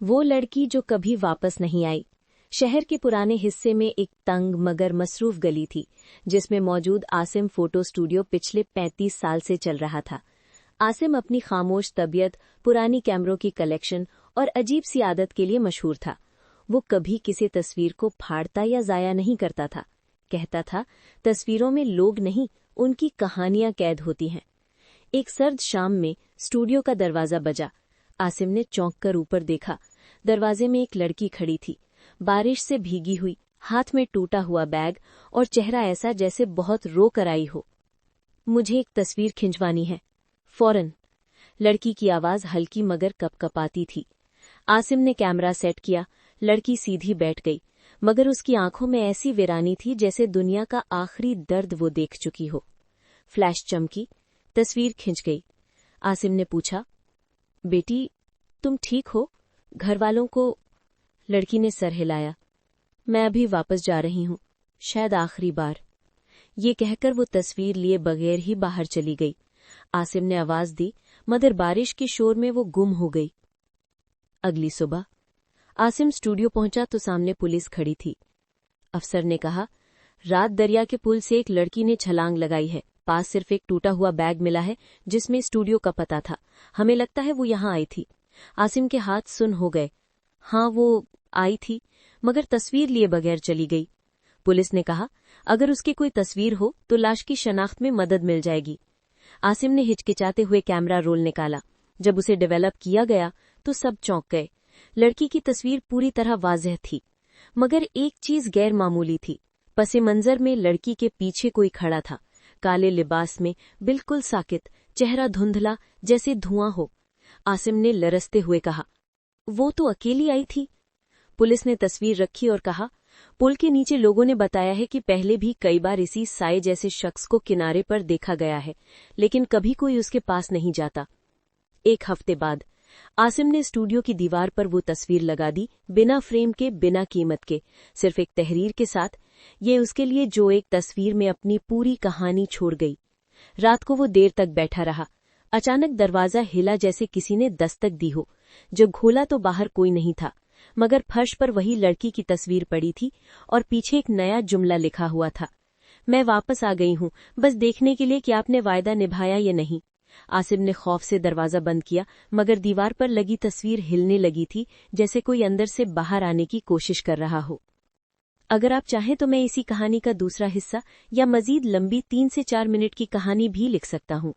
वो लड़की जो कभी वापस नहीं आई। शहर के पुराने हिस्से में एक तंग मगर मसरूफ गली थी, जिसमें मौजूद आसिम फोटो स्टूडियो पिछले 35 साल से चल रहा था। आसिम अपनी खामोश तबीयत, पुरानी कैमरों की कलेक्शन और अजीब सी आदत के लिए मशहूर था। वो कभी किसी तस्वीर को फाड़ता या जाया नहीं करता था। कहता था, तस्वीरों में लोग नहीं, उनकी कहानियां कैद होती हैं। एक सर्द शाम में स्टूडियो का दरवाजा बजा। आसिम ने चौंक कर ऊपर देखा। दरवाजे में एक लड़की खड़ी थी, बारिश से भीगी हुई, हाथ में टूटा हुआ बैग और चेहरा ऐसा जैसे बहुत रो कर आई हो। मुझे एक तस्वीर खिंचवानी है, फौरन। लड़की की आवाज हल्की मगर कपकपाती थी। आसिम ने कैमरा सेट किया। लड़की सीधी बैठ गई, मगर उसकी आंखों में ऐसी वीरानी थी जैसे दुनिया का आखिरी दर्द वो देख चुकी हो। फ्लैश चमकी, तस्वीर खिंच गई। आसिम ने पूछा, बेटी तुम ठीक हो? घर वालों को? लड़की ने सर हिलाया। मैं अभी वापस जा रही हूं, शायद आखिरी बार। ये कहकर वो तस्वीर लिए बगैर ही बाहर चली गई। आसिम ने आवाज दी, मगर बारिश के शोर में वो गुम हो गई। अगली सुबह आसिम स्टूडियो पहुंचा तो सामने पुलिस खड़ी थी। अफसर ने कहा, रात दरिया के पुल से एक लड़की ने छलांग लगाई है। पास सिर्फ एक टूटा हुआ बैग मिला है जिसमें स्टूडियो का पता था। हमें लगता है वो यहाँ आई थी। आसिम के हाथ सुन हो गए। हाँ, वो आई थी, मगर तस्वीर लिए बगैर चली गई। पुलिस ने कहा, अगर उसकी कोई तस्वीर हो तो लाश की शनाख्त में मदद मिल जाएगी। आसिम ने हिचकिचाते हुए कैमरा रोल निकाला। जब उसे डेवलप किया गया तो सब चौंक गए। लड़की की तस्वीर पूरी तरह वाज़ेह थी, मगर एक चीज गैर मामूली थी। पसे मंजर में लड़की के पीछे कोई खड़ा था, काले लिबास में, बिल्कुल साकित, चेहरा धुंधला जैसे धुआं हो। आसिम ने लरसते हुए कहा, वो तो अकेली आई थी। पुलिस ने तस्वीर रखी और कहा, पुल के नीचे लोगों ने बताया है कि पहले भी कई बार इसी साए जैसे शख्स को किनारे पर देखा गया है, लेकिन कभी कोई उसके पास नहीं जाता। एक हफ्ते बाद आसिम ने स्टूडियो की दीवार पर वो तस्वीर लगा दी, बिना फ्रेम के, बिना कीमत के, सिर्फ एक तहरीर के साथ, ये उसके लिए जो एक तस्वीर में अपनी पूरी कहानी छोड़ गई। रात को वो देर तक बैठा रहा। अचानक दरवाजा हिला जैसे किसी ने दस्तक दी हो। जब खोला तो बाहर कोई नहीं था, मगर फर्श पर वही लड़की की तस्वीर पड़ी थी और पीछे एक नया जुमला लिखा हुआ था, मैं वापस आ गई हूं, बस देखने के लिए कि आपने वायदा निभाया या नहीं। आसिम ने खौफ से दरवाजा बंद किया, मगर दीवार पर लगी तस्वीर हिलने लगी थी, जैसे कोई अंदर से बाहर आने की कोशिश कर रहा हो। अगर आप चाहें तो मैं इसी कहानी का दूसरा हिस्सा या मजीद लंबी 3 से 4 मिनट की कहानी भी लिख सकता हूं।